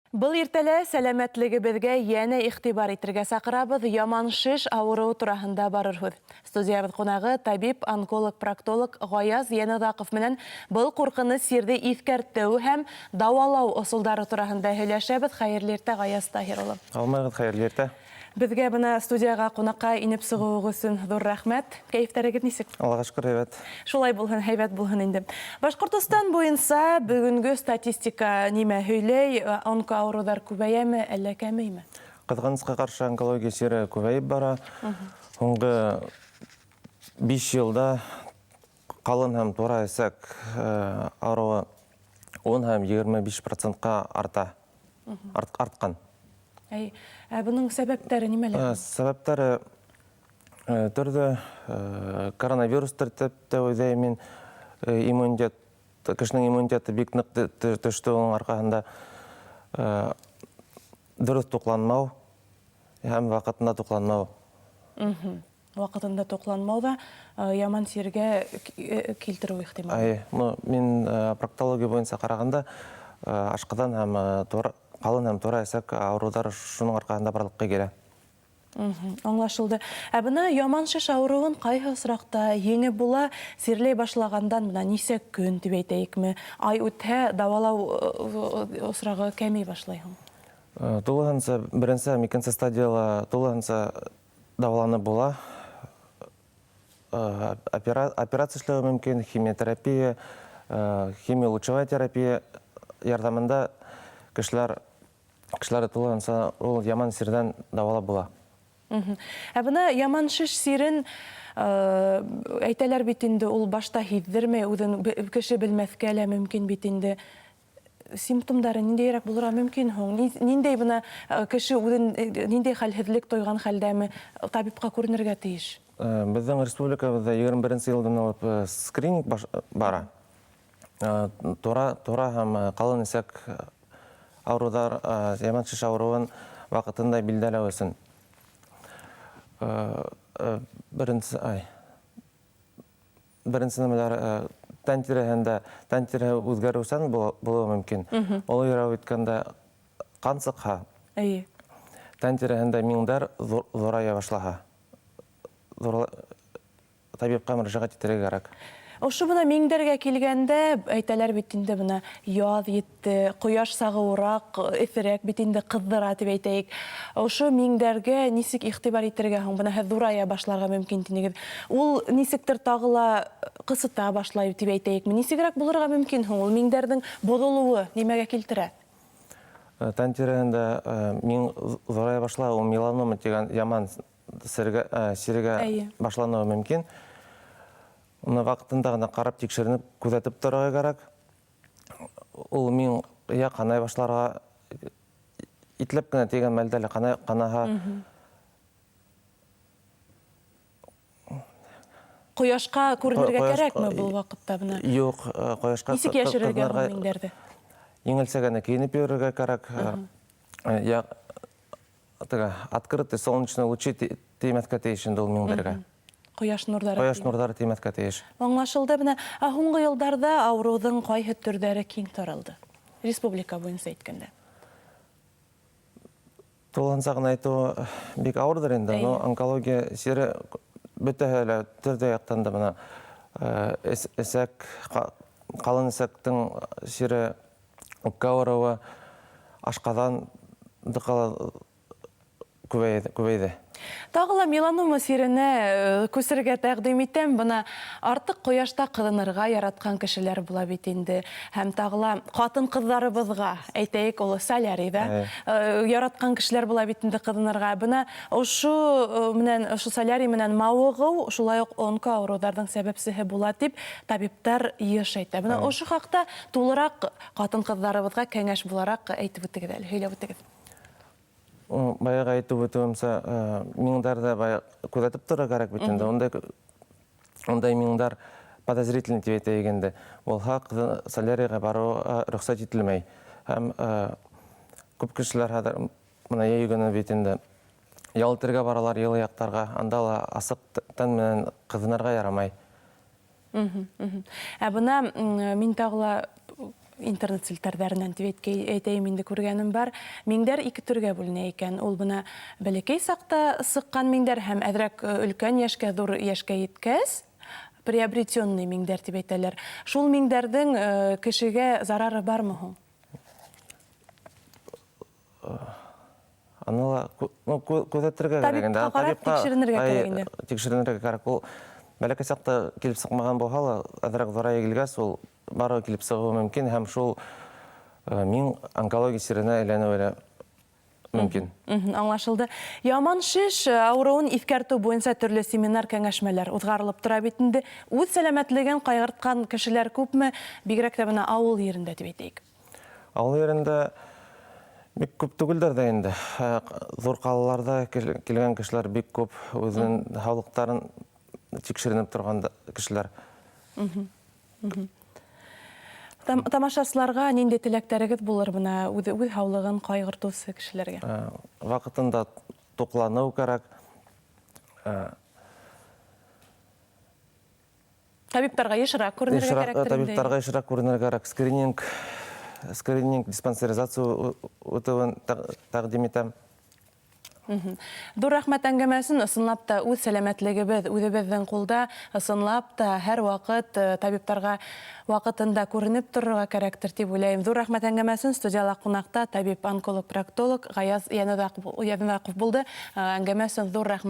Был иртәле сәләмәтлеге беҙгә йәнә иғтибар итергә саҡырабыҙ. Яман шеш ауырыу тураһында барырбыҙ. Студиябыҙ ҡунағы табип, онколог, проктолог Ғаяз Йәнәҙаҡов менән был ҡурҡыныс сирҙе иҫкәртеү һәм дауалау осолдары тураһында һөйләшәбеҙ. Хәйерле иртә, Ғаяз Таһир улы. Алмағыҙ, хәйерле иртә. Беҙгә бына студияға ҡунаҡҡа инеп сығыуығыҙ өсөн ҙур рәхмәт. Кәйефтәрегеҙ нисек? Аллаға шөкөр, һәйбәт. Шулай булһын, һәйбәт булһын инде. Башҡортостан буйынса бөгөнгө статистика нимә һөйләй? Онкоауырыуҙар күбәйәме, әллә кәмейме? Ҡыҙғанысҡа ҡаршы онкология сире күбәйеп бара. Һуңғы 5 йылда ҡалын һәм тура эсәк ауырыуы 10 һәм 25%-ка артҡан. Бұның сәбәптәре нимәлер? Сәбәптәре төрҙө. Коронавирус тәртиптә үҙәй мин иммунитет, кешенең иммунитеты бик ныҡ төштө уның арҡаһында. Дөрөҫ туҡланмау һәм ваҡытында туҡланмау. Ваҡытында туҡланмау ҙа яман сиргә килтереү ихтималы. Мин проктология буйынса ҡарағанда ашҡаҙан һәм ҡалын һәм тура эсәк ауырыуҙар шуның арҡаһында барлыҡҡа килә. Аңлашылды. Бына яман шеш ауырыуын ҡайһы осраҡта еңеп була, сирләй башлағандан бына нисә көн тип әйтәйекме? Ай үтһә, дауалау осрағы кәмей башлайһың? Тулыһынса, беренсе һәм икенсе стадияла тулыһынса дауаланып була. Операция эшләү мөмкин, химиотерапия, химиолучевая терапия ярҙамында кешеләр тулыһынса ул яман сирҙән дауалап була. Бына яман шеш сирен әйтәләр бит инде, ул башта һиҙҙермәй, үҙен кеше белмәҫкә лә мөмкин бит инде. Симптомдары ниндәйерәк булырға мөмкин һуң? Ниндәй бына кеше үҙен ниндәй хәлһеҙлек тойған хәлдәме табипҡа күренергә тейеш? Беҙҙең республикабыҙҙа 21 йылдан алып скрининг бара. Тура һәм ҡалын эсәк ауырыуҙар, яман шеш ауырыуын ваҡытында билдәләү өсөн. Беренсе нәмәләр тән тиреһе үҙгәреүсән булыуы мөмкин. Ул йөрәү иткәндә ҡан сыҡһа, тән тиреһендә миңдәр ҙурая башлаһа, табипҡа мөрәжәғәт итергә кәрәк. Ошу бына миңдәргә килгәндә, әйтәләр бит инде бына яҙ етте, ҡояш сағыуыраҡ, эҫерәк бит инде ҡыҙҙыра тип әйтәйек. Ошу миңдәргә нисек иғтибар итергә һуң? Бына һеҙ ҙурая башларға мөмкин тинегеҙ. Ул нисектер тағы ла ҡысыта башлай тип әйтәйекме? Нисегерәк булырға мөмкин һуң? Ул миңдәрҙең боҙолоуы нимәгә килтерә? Тән тиреһендә миң ҙурая башлай, ул меланома тигән яман сиргә башланыуы мөмкин. Уны ваҡытында ғына ҡарап тикшеренеп, күҙәтеп торорға кәрәк. Ул миң ҡанай башларға итләп кенә тигән мәлдә лә ҡанаһа. Ҡояшҡа күренергә кәрәкме был ваҡытта бына? Юҡ, ҡояшҡа нисек йәшерергә һуң миңдәрҙе? Еңелсә генә кейенеп йөрөргә кәрәк. Открытый солнечный лучи теймәҫкә тейеш инде ул миңдәргә. Ҡояш нурҙары теймәҫкә тейеш. Аңлашылды. Бына һуңғы йылдарҙа ауырыуҙың ҡайһы төрҙәре киң таралды? Республика буйынса әйткәндә. Тулыһынса ғына әйтеү бик ауырҙыр инде. Онкология сире бөтәһе лә төрҙә яҡтан да бына эсәк, ҡалын эсәктең сире, үпкә ауырыуы, ашҡаҙан күбәйҙе. Тағы ла меланома сиренә күсергә тәҡдим итәм. Бына артыҡ ҡояшта ҡыҙынырға яратҡан кешеләр була бит инде. Һәм тағы ла ҡатын ҡыҙҙарыбыҙға, әйтәйек, ул солярийҙа яратҡан кешеләр була бит инде ҡыҙынырға. Бына ошо солярий менән мауығыу, шулай уҡ онкоауырыуҙарҙың сәбәпсеһе була тип табиптар йыш әйтә. Бына ошо хаҡта тулыраҡ ҡатын ҡыҙҙарыбыҙға кәңәш булараҡ әйтеп үтегеҙ әле, һөйләп үтегеҙ. Баяғы әйтеп өтеүемсә, миңдәрҙә күҙәтеп торорға кәрәк бит инде. Ундай миңдәр подозрительный тип әйтәйек инде. Булһа, солярийға барыуға рөхсәт ителмәй. Һәм күп кешеләр хәҙер мына йәйгене бит инде ял итергә баралар, йылы яҡтарға. Анда ла асыҡ тән менән ҡыҙынырға ярамай. Бына мин тағы ла интернет селтәрҙәренән тип әйтәйем инде күргәнем бар. Миңдәр ике төргә бүленә икән. Ул бына бәләкәй саҡта сыҡҡан миңдәр һәм әҙерәк өлкән яшкә, ҙур яшкә еткәс, приобретенный миңдәр тип әйтәләр. Шул миңдәрҙең кешегә зарары бармы һуң? Аны ла күҙәтергә Табипҡа кәрәк инде. ҡарап тикшеренергә кәрәк инде. Тикшеренергә кәрәк. Ул бәләкәй саҡта килеп сыҡмаған булһа ла, әҙерәк ҙурая килгәс, ул бары килеп сығыуы мөмкин һәм шул миң онкология сиренә әйләнеүе мөмкин. Аңлашылды. Яман шеш ауырыуын иҫкәртеү буйынса төрлө семинар, кәңәшмәләр уҙғарылып тора бит инде. Үҙ сәләмәтлеген ҡайғыртҡан кешеләр күпме, бигерәк тә бына ауыл ерендә тип әйтәйек. Ауыл ерендә бик күп түгелдер дә инде. Ҙур ҡалаларҙа килгән кешеләр бик күп, үҙенең һаулыҡтарын тикшеренеп торған кешеләр. Тамашасыларға ниндәй теләктәрегеҙ булыр бына үҙ һаулығын ҡайғыртыусы кешеләргә? Ваҡытында туҡланыу кәрәк. Табиптарға йышыраҡ күренергә кәрәктер инде. Табиптарға йышыраҡ күренергә кәрәк. Скрининг, диспансеризация үтеүен тәҡдим итәм. Ҙур рәхмәт әңгәмәсен, ысынлап та үҙ сәләмәтлегебеҙ үҙебеҙҙең ҡулда, ысынлап та һәр ваҡыт табиптарға ваҡытында күренеп торорға кәрәктер тип уйлайым. Ҙур рәхмәт әңгәмәсен студияла ҡунаҡта табип-онколог-проктолог Ғаяз Йәнәҙәҡов булды. Әңгәмә өсөн ҙур рәхмәт.